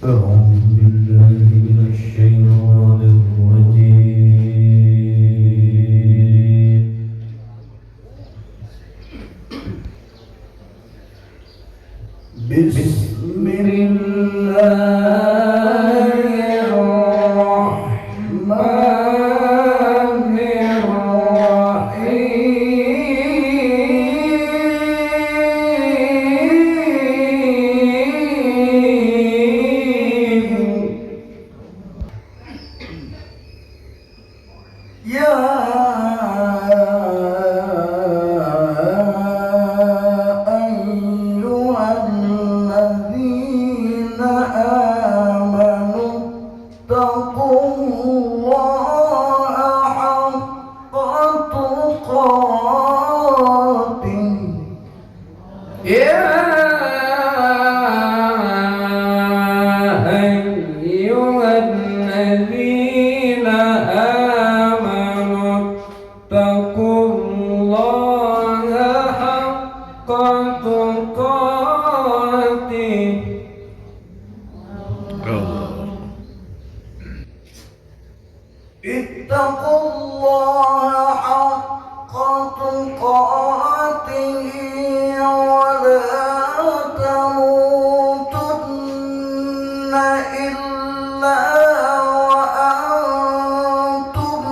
أعوذ بالله من الشيطان الرجيم بسم الله الرحمن الرحيم يا أيها الذين آمنوا اتقوا الله حق تقاته يا أيها الذين آمنوا اتقوا الله حق تقاته اتقوا الله حق تقاته ولا تموتن إلا وأنتم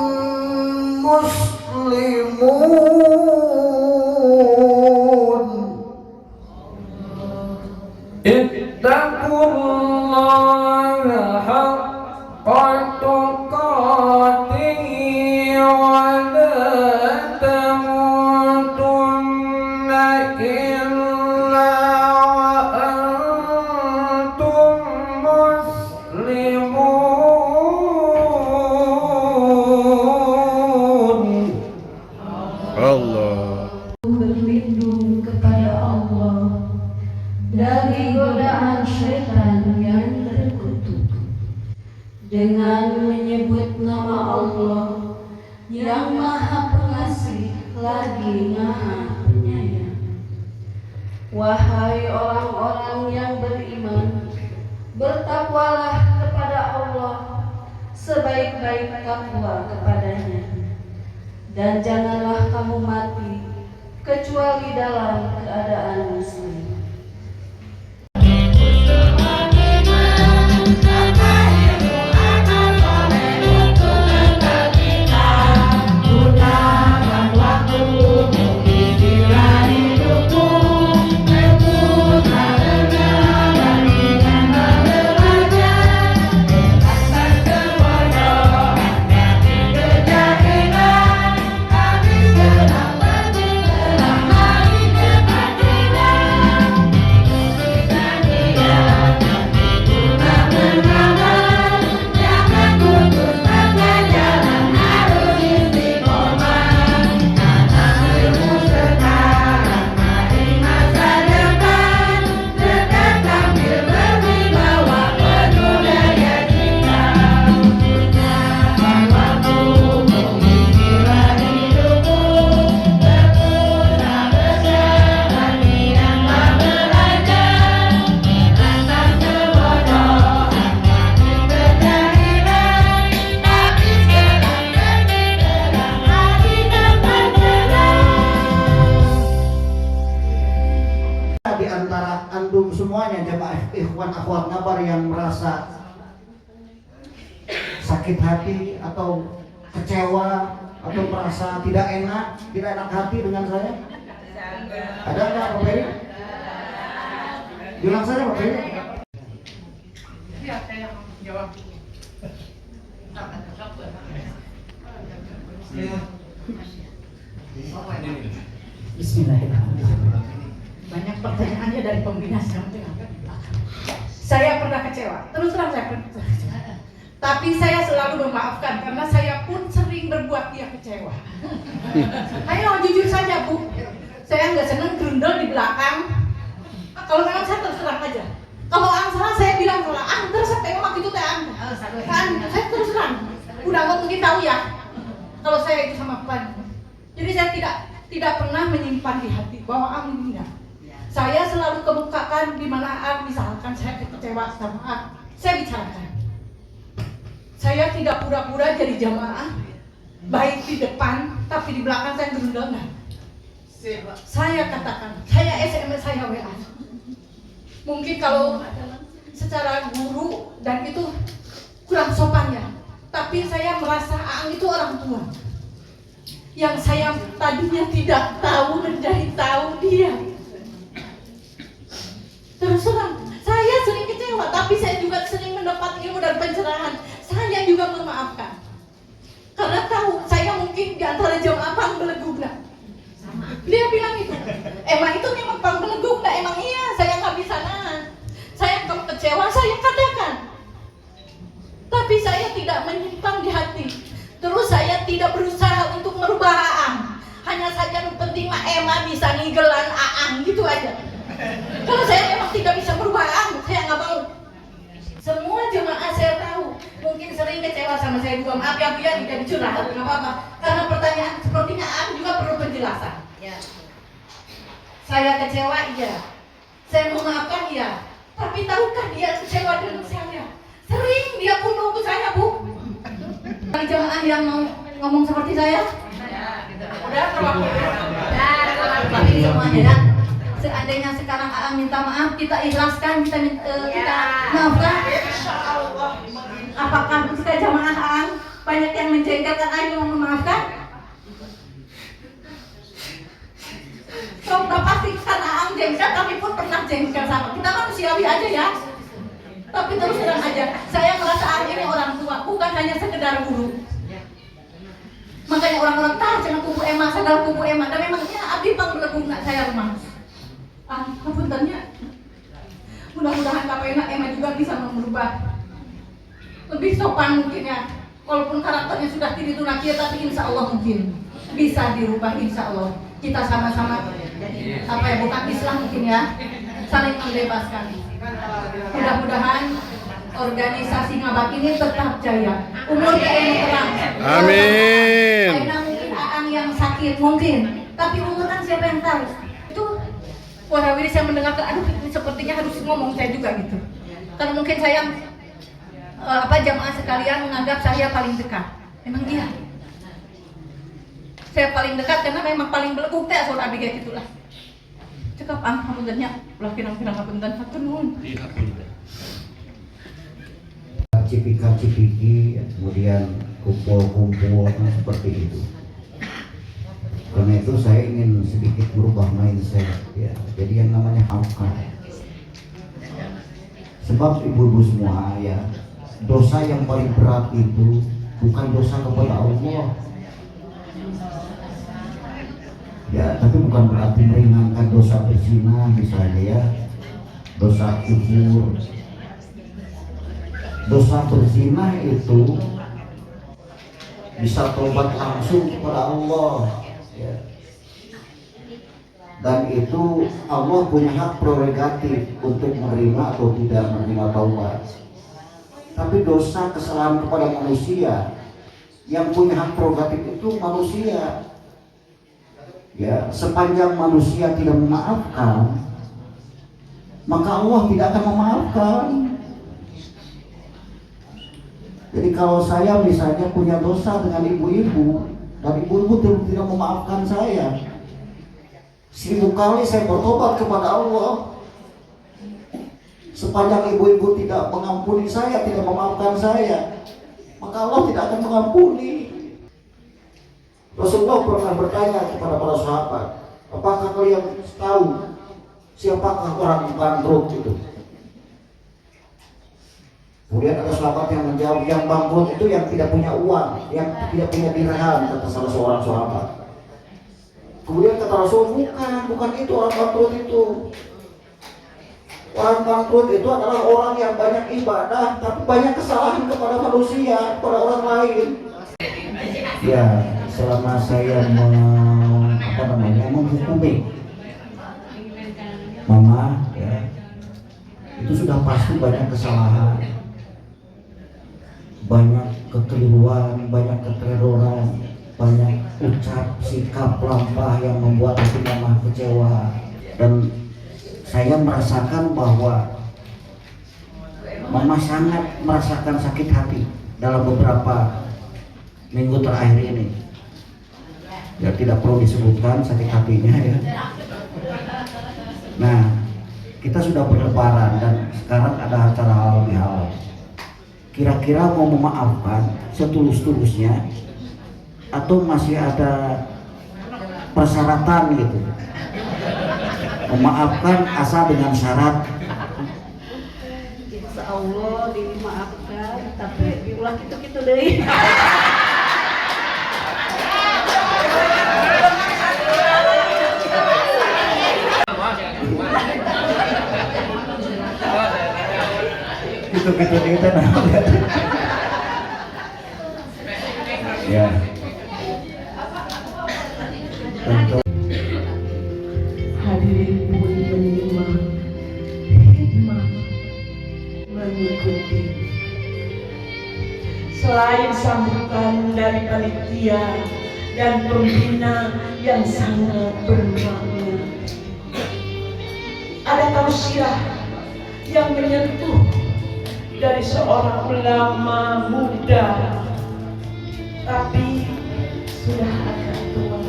مسلمون اتقوا الله حق تقاته ولا تموتن إلا وأنتم مسلمون Allah. Berlindung kepada Allah dari godaan setan yang terkutuk dengan menyebut nama Allah yang Maha Pengasih lagi Maha Penyayang. Wahai orang-orang yang beriman, bertakwalah kepada Allah sebaik-baik takwa kepadanya, dan janganlah kamu mati kecuali dalam keadaan muslim. Di antara antum semuanya jemaah ikhwan akhwat ngabar yang merasa sakit hati atau kecewa atau merasa tidak enak hati dengan saya? Ada nggak Pak Ferry? Bilang saja Pak Ferry. Iya, saya yang jawab. Bismillahirrahmanirrahim. Banyak pertanyaannya dari pembina sampai saya pernah kecewa. Terus terang saya pernah kecewa. Tapi saya selalu memaafkan karena saya pun sering berbuat dia kecewa. Ayo jujur saja Bu, saya nggak senang gerundel di belakang. Kalau memang saya terus terang aja. Kalau ang salah saya bilang salah. Terus saya tengok itu teh ang. Kan saya terus terang. Udah nggak mungkin tahu ya. Kalau saya itu sama Pak. Jadi saya tidak pernah menyimpan di hati bahwa ang ini enggak. Saya selalu kemukakan di mana misalkan saya kecewa sama Saya bicarakan. Saya tidak pura-pura jadi jamaah, baik di depan, tapi di belakang saya gerundangan. Saya katakan, saya SMS, saya WA. Mungkin kalau secara guru dan itu kurang sopan ya, tapi saya merasa Aang itu orang tua yang saya tadinya tidak tahu menjadi tahu dia. Terus terang, saya sering kecewa, tapi saya juga sering mendapat ilmu dan pencerahan. Saya juga memaafkan, karena tahu saya mungkin di antara jamaah pang belegugna. Dia bilang itu, emang itu memang pang belegugna, emang iya, saya nggak bisa nahan. Saya kalau kecewa, saya katakan. Tapi saya tidak menyimpan di hati. Terus saya tidak berusaha untuk merubah Aang. Hanya saja yang penting mah Emma bisa ngigelan Aang, gitu aja. Kalau saya memang tidak bisa merubah Aang, saya nggak mau. Semua jemaah saya tahu, mungkin sering kecewa sama saya juga. Maaf ya Bu ya, tidak dicurhat, nggak apa-apa. Karena pertanyaan sepertinya Aang juga perlu penjelasan. Saya kecewa, iya. Saya memaafkan, iya. Tapi tahukah dia kecewa dengan saya? Sering dia pun nunggu saya, Bu. Ada jemaah yang mau ngomong seperti saya? Udah, tapi semuanya ya. Seandainya sekarang Aang minta maaf, kita ikhlaskan, kita maafkan. Apakah kita jamaah Aang banyak yang menjengkelkan Aang yang memaafkan? Sudah pasti kan Aang jengkel, tapi pun pernah jengkel sama kita, manusiawi aja ya. Tapi terus terang aja, saya merasa Aang ini orang tua, bukan hanya sekedar guru. Makanya orang-orang tahu jangan kubu Emma, segala kubu Emma. Dan memangnya abdi pang belegugna saya rumah. Kepuntennya. Mudah-mudahan kapena Emma juga bisa merubah lebih sopan mungkin ya. Walaupun karakternya sudah tidak tunakia, tapi insya Allah mungkin bisa dirubah, insya Allah. Kita sama-sama apa ya, bukan Islam mungkin ya, saling membebaskan. Mudah-mudahan organisasi Ngabak ini tetap jaya. Umurnya yang terang. Amin. Karena mungkin Aang yang sakit mungkin, tapi umur kan siapa yang tahu? Itu warawiri saya mendengar, aduh sepertinya harus ngomong saya juga gitu. Karena mungkin saya jamaah sekalian menganggap saya paling dekat. Memang dia. Saya paling dekat karena memang paling beleguk teh asal abi kayak gitulah. Cekap hapuntennya, ulah pirang-pirang hapunten hatunun. Cipika-cipiki, kemudian kumpul-kumpul seperti itu. Karena itu saya ingin sedikit berubah mindset ya. Jadi yang namanya maafkan. Sebab ibu-ibu semua ya, dosa yang paling berat itu bukan dosa kepada Allah. Ya, tapi bukan berarti meringankan dosa berzina misalnya ya, dosa kufur. Dosa berzina itu bisa tobat langsung kepada Allah ya. Dan itu Allah punya hak prerogatif untuk menerima atau tidak menerima taubat. Tapi dosa kesalahan kepada manusia, yang punya hak prerogatif itu manusia ya. Sepanjang manusia tidak memaafkan, maka Allah tidak akan memaafkan. Jadi kalau saya misalnya punya dosa dengan ibu-ibu dan ibu-ibu tidak memaafkan saya, 1000 kali saya bertobat kepada Allah. Sepanjang ibu-ibu tidak mengampuni saya, tidak memaafkan saya, maka Allah tidak akan mengampuni. Rasulullah pernah bertanya kepada para sahabat, apakah kalian tahu siapakah orang bangkrut itu? Kemudian ada sahabat yang menjawab, yang bangkrut itu yang tidak punya uang, yang tidak punya dirham, kata salah seorang sahabat. Kemudian kata Rasul, bukan itu orang bangkrut itu. Orang bangkrut itu adalah orang yang banyak ibadah, tapi banyak kesalahan kepada manusia, kepada orang lain. Ya, selama saya menghukumi mama, ya, itu sudah pasti banyak kesalahan, banyak kekeliruan, banyak keteroran, banyak ucap sikap lampah yang membuat hati mama kecewa. Dan saya merasakan bahwa Mama sangat merasakan sakit hati dalam beberapa minggu terakhir ini. Ya tidak perlu disebutkan sakit hatinya ya. Nah, kita sudah berlebaran dan sekarang ada acara halal bihalal. Kira-kira mau memaafkan setulus-tulusnya atau masih ada persyaratan gitu? Memaafkan asal dengan syarat. Insya Allah dimaafkan, tapi diulang gitu-gitu deh. Gitu-gitu kita ya. Untuk Hadirin pun menyimak hikmah mengikuti. Selain sambutan dari panitia dan pembina yang sangat bermakna, ada tausiah yang menyentuh dari seorang ulama muda tapi sudah agak tua,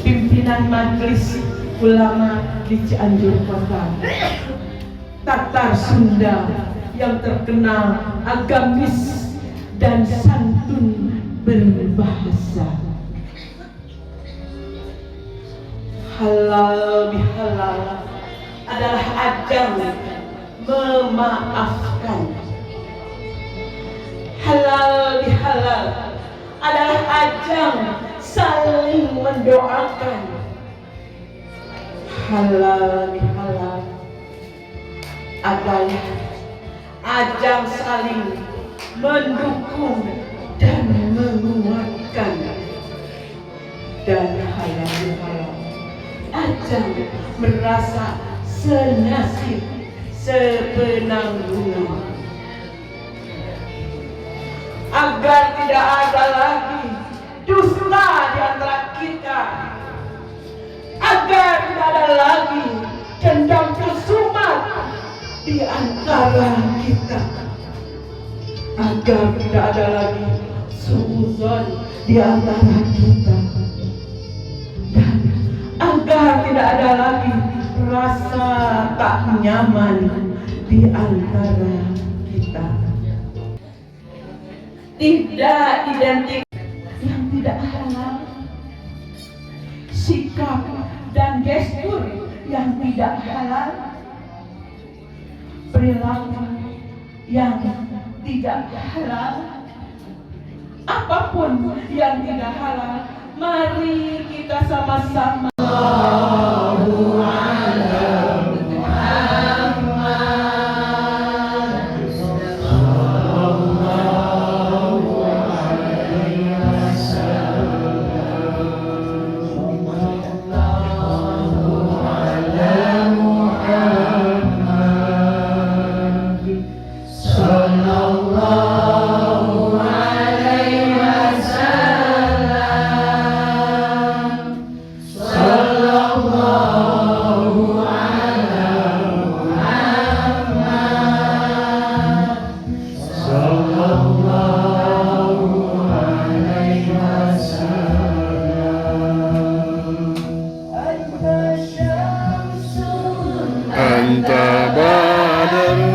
pimpinan majelis ulama di Cianjur Kota, Tatar Sunda yang terkenal agamis dan santun berbahasa. Halal bihalal adalah ajang memaafkan. Halal bihalal adalah ajang saling mendoakan. Halal bihalal adalah ajang saling mendukung dan menguatkan. Dan halal bihalal ajang merasa senasib sepenanggungan, agar tidak ada lagi dusta di antara kita, agar tidak ada lagi dendam kesumat di antara kita, agar tidak ada lagi suuzon di antara kita, dan agar tidak ada lagi rasa tak nyaman di antara kita. Tidak identik yang tidak halal, sikap dan gestur yang tidak halal, perilaku yang tidak halal, apapun yang tidak halal, mari kita sama-sama Anta badarun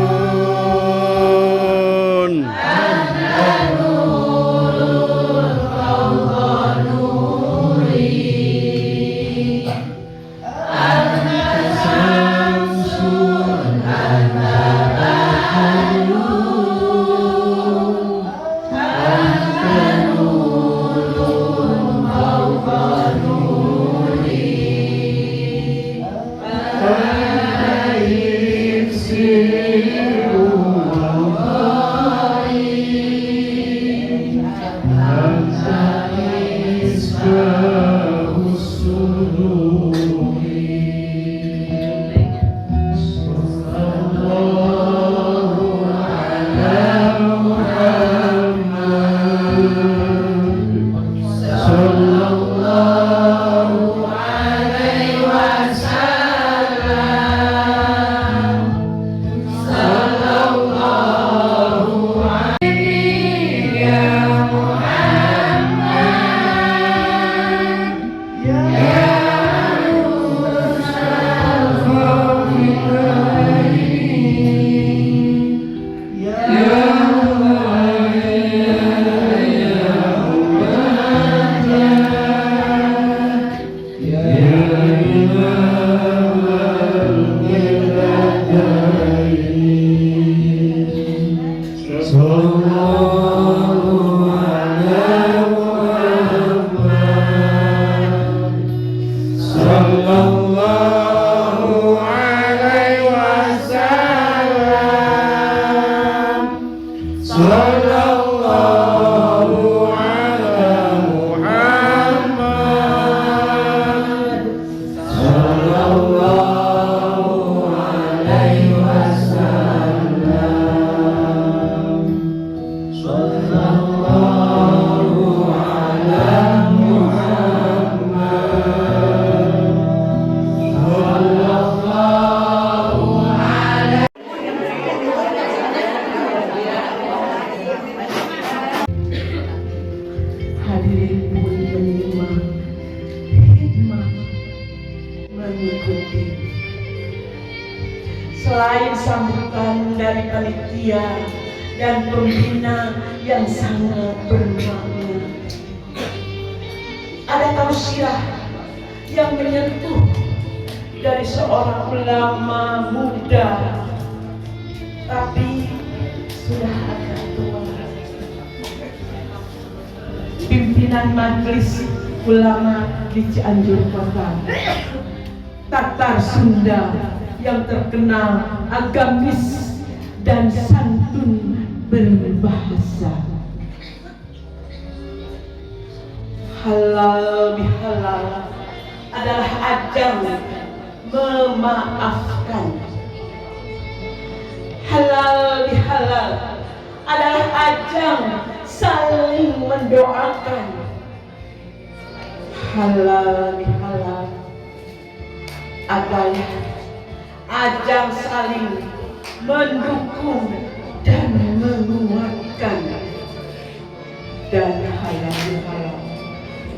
mengikuti. Selain sambutan dari panitia dan pembina yang sangat bermakna, ada tausiah yang menyentuh dari seorang ulama muda tapi sudah agak tua. Pimpinan majelis ulama di Cianjur Kota, Tatar Sunda yang terkenal agamis dan santun berbahasa. Halal bihalal adalah ajang memaafkan. Halal bihalal adalah ajang saling mendoakan. Halal bihalal adalah ajang saling mendukung dan menguatkan. Dan halal bihalal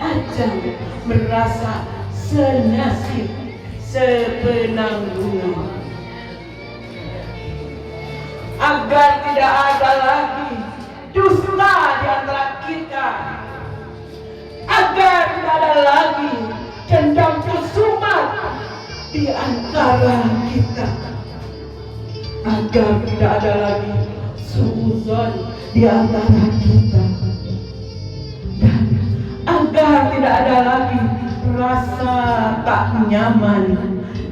ajang merasa senasib sepenanggungan, agar tidak ada lagi dusta di antara kita, agar tidak ada lagi dendam kesumat di antara kita, agar tidak ada lagi suuzon di antara kita, dan agar tidak ada lagi rasa tak nyaman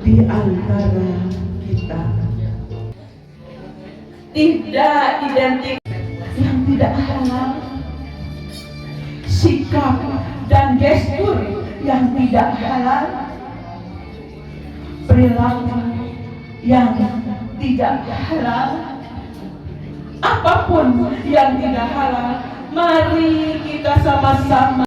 di antara kita. Tidak identik yang tidak halal, sikap dan gestur yang tidak halal, perilaku yang tidak halal, apapun yang tidak halal, mari kita sama-sama